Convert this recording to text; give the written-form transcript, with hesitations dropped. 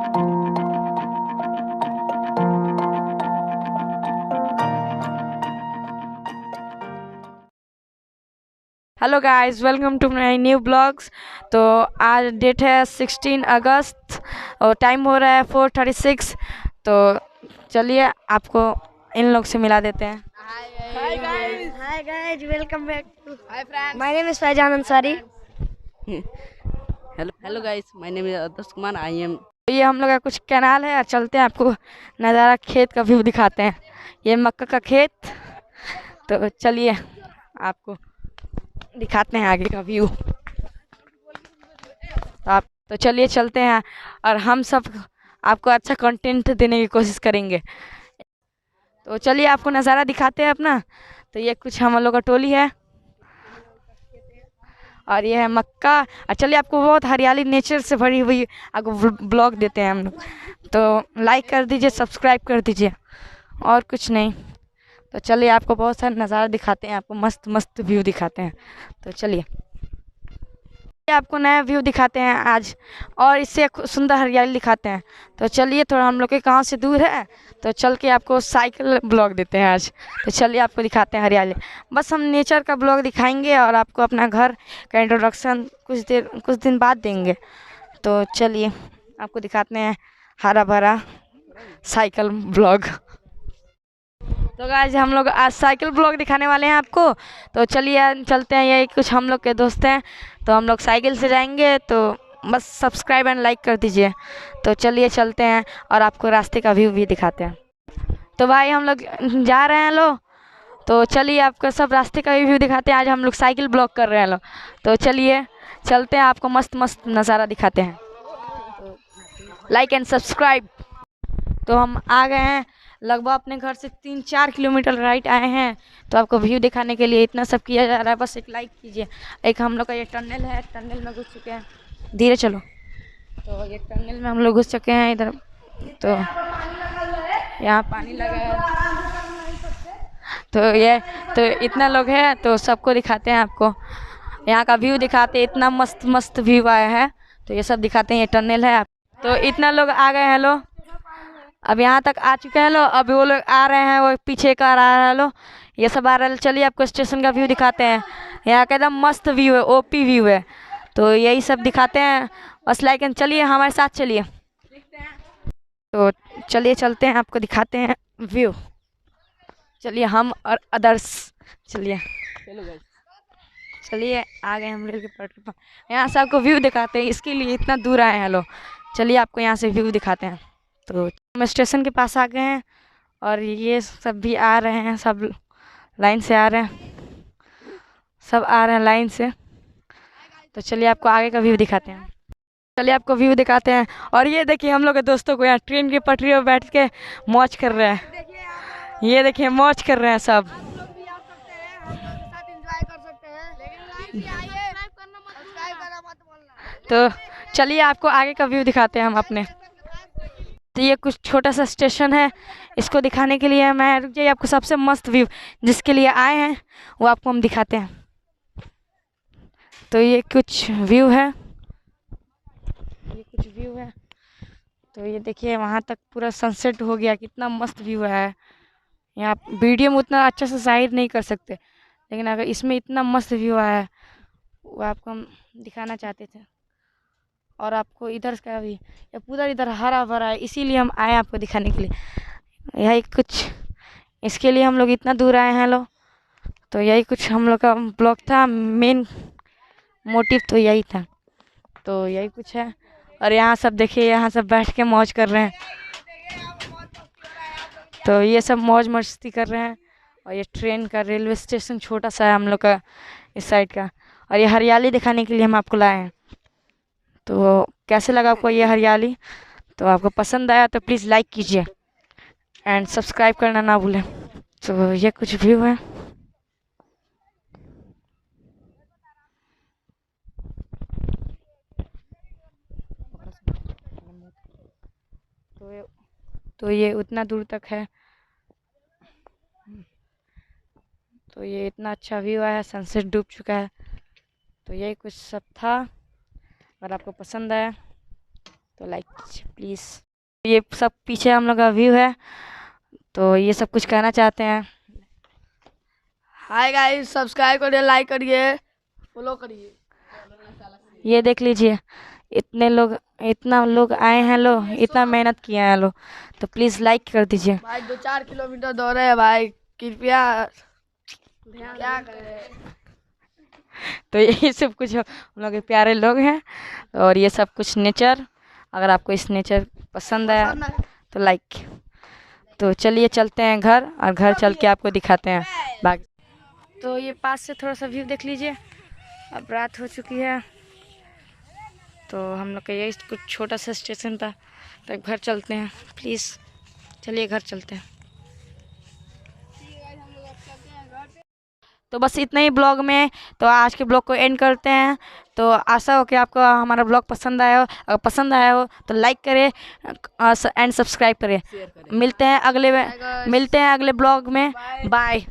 Hello guys, welcome to my new blogs. तो आज date है 16 अगस्त और टाइम हो रहा है 4:36। तो चलिए आपको इन लोग से मिला देते हैं। Hi guys, welcome back to Hi friends. My name is Faizan Ansari. Hello guys, my name is Adarsh Kumar. I am तो ये हम लोग का कुछ कैनाल है और चलते हैं, आपको नज़ारा खेत का व्यू दिखाते हैं। ये मक्का का खेत। तो चलिए आपको दिखाते हैं आगे का व्यू। तो चलिए चलते हैं और हम सब आपको अच्छा कंटेंट देने की कोशिश करेंगे। तो चलिए आपको नज़ारा दिखाते हैं अपना। तो ये कुछ हम लोग का टोली है और ये है मक्का। और चलिए आपको बहुत हरियाली नेचर से भरी हुई आपको ब्लॉग देते हैं हम लोग। तो लाइक कर दीजिए, सब्सक्राइब कर दीजिए और कुछ नहीं। तो चलिए आपको बहुत सारा नज़ारा दिखाते हैं, आपको मस्त मस्त व्यू दिखाते हैं। तो चलिए आपको नया व्यू दिखाते हैं आज और इससे सुंदर हरियाली दिखाते हैं। तो चलिए थोड़ा हम लोग के गांव से दूर है तो चल के आपको साइकिल ब्लॉग देते हैं आज। तो चलिए आपको दिखाते हैं हरियाली। बस हम नेचर का ब्लॉग दिखाएंगे और आपको अपना घर का इंट्रोडक्शन कुछ दिन बाद देंगे। तो चलिए आपको दिखाते हैं हरा भरा साइकिल ब्लॉग। तो गाइस हम लोग आज साइकिल ब्लॉग दिखाने वाले हैं आपको। तो चलिए चलते हैं, ये कुछ हम लोग के दोस्त हैं। तो हम लोग साइकिल से जाएंगे, तो बस सब्सक्राइब एंड लाइक कर दीजिए। तो चलिए चलते हैं और आपको रास्ते का व्यू भी दिखाते हैं। तो भाई हम लोग जा रहे हैं लो। तो चलिए आपको सब रास्ते का व्यू दिखाते हैं। आज हम लोग साइकिल ब्लॉग कर रहे हैं लो। तो चलिए चलते हैं, आपको मस्त मस्त नज़ारा दिखाते हैं। Like and subscribe. तो हम आ गए हैं लगभग अपने घर से 3-4 किलोमीटर राइट आए हैं। तो आपको व्यू दिखाने के लिए इतना सब किया जा रहा है, बस एक लाइक कीजिए। एक हम लोग का ये टनल है, टनल में घुस चुके हैं। धीरे चलो। तो ये टनल में हम लोग घुस चुके हैं इधर। तो यहाँ पानी लगा है। तो इतना लोग हैं तो सबको दिखाते हैं, आपको यहाँ का व्यू दिखाते हैं। इतना मस्त मस्त व्यू आया है तो ये सब दिखाते हैं। ये टनल है। तो इतना लोग आ गए हैं लो, अब यहाँ तक आ चुके हैं लो। अब वो लोग आ रहे हैं, वो पीछे का आ रहा है लो, ये सब आ रहा है। चलिए आपको स्टेशन का व्यू दिखाते हैं। यहाँ का एकदम मस्त व्यू है, ओपी व्यू है। तो यही सब दिखाते हैं बस। लाइक एंड चलिए हमारे साथ चलिए। तो चलिए चलते हैं, आपको दिखाते हैं व्यू। चलिए हम और अदर्स चलिए चलिए आ गए हम रेल के पटरी पर। यहाँ से आपको व्यू दिखाते हैं, इसके लिए इतना दूर आए हैं लो। चलिए आपको यहाँ से व्यू दिखाते हैं। तो हम स्टेशन के पास आ गए हैं और ये सब भी आ रहे हैं, सब लाइन से आ रहे हैं, सब आ रहे हैं लाइन से। तो चलिए आपको आगे का व्यू दिखाते हैं। चलिए आपको व्यू दिखाते हैं। और ये देखिए हम लोग के दोस्तों को यहाँ ट्रेन की पटरी पर बैठ के मौज कर रहे हैं। ये देखिए मौज कर रहे हैं सब। तो चलिए आपको आगे का व्यू दिखाते हैं हम अपने। तो ये कुछ छोटा सा स्टेशन है, इसको दिखाने के लिए मैं रुक जाइए, आपको सबसे मस्त व्यू जिसके लिए आए हैं वो आपको हम दिखाते हैं। तो ये कुछ व्यू है, ये कुछ व्यू है। तो ये देखिए वहाँ तक पूरा सनसेट हो गया, कितना मस्त व्यू है। यहाँ वीडियो में उतना अच्छा से जाहिर नहीं कर सकते, लेकिन अगर इसमें इतना मस्त व्यू आया है वो आपको हम दिखाना चाहते थे। और आपको इधर का भी या पूरा इधर हरा भरा है, इसीलिए हम आए आपको दिखाने के लिए। यही कुछ इसके लिए हम लोग इतना दूर आए हैं लो। तो यही कुछ हम लोग का ब्लॉग था, मेन मोटिव तो यही था। तो यही कुछ है। और यहाँ सब देखिए, यहाँ सब बैठ के मौज कर रहे हैं। तो ये सब मौज मस्ती कर रहे हैं। और ये ट्रेन का रेलवे स्टेशन छोटा सा है हम लोग का इस साइड का। और ये हरियाली दिखाने के लिए हम आपको लाए हैं। तो कैसे लगा आपको ये हरियाली? तो आपको पसंद आया तो प्लीज़ लाइक कीजिए एंड सब्सक्राइब करना ना भूलें। तो ये कुछ व्यू है। तो ये उतना दूर तक है। तो ये इतना अच्छा व्यू आया, सनसेट डूब चुका है। तो यही कुछ सब था। अगर आपको पसंद आया तो लाइक कीजिए प्लीज़। ये सब पीछे हम लोग का व्यू है, तो ये सब कुछ कहना चाहते हैं। हाय गाइस, सब्सक्राइब करिए, लाइक करिए, फॉलो करिए। ये देख लीजिए, इतना लोग आए हैं, लोग इतना मेहनत किए हैं लोग, तो प्लीज़ लाइक कर दीजिए। भाई 2-4 किलोमीटर दौड़े हैं भाई, कृपया क्या करें। तो ये सब कुछ हम लोग के प्यारे लोग हैं, और ये सब कुछ नेचर, अगर आपको इस नेचर पसंद आया तो लाइक। तो चलिए चलते हैं घर, और घर चल के आपको दिखाते हैं बाकी। तो ये पास से थोड़ा सा व्यू देख लीजिए। अब रात हो चुकी है, तो हम लोग का यही कुछ छोटा सा स्टेशन था, तो घर चलते हैं प्लीज़। चलिए घर चलते हैं। तो बस इतना ही ब्लॉग में, तो आज के ब्लॉग को एंड करते हैं। तो आशा हो कि आपको हमारा ब्लॉग पसंद आया हो, अगर पसंद आया हो तो लाइक करें एंड सब्सक्राइब करें। मिलते हैं अगले ब्लॉग में। Bye bye.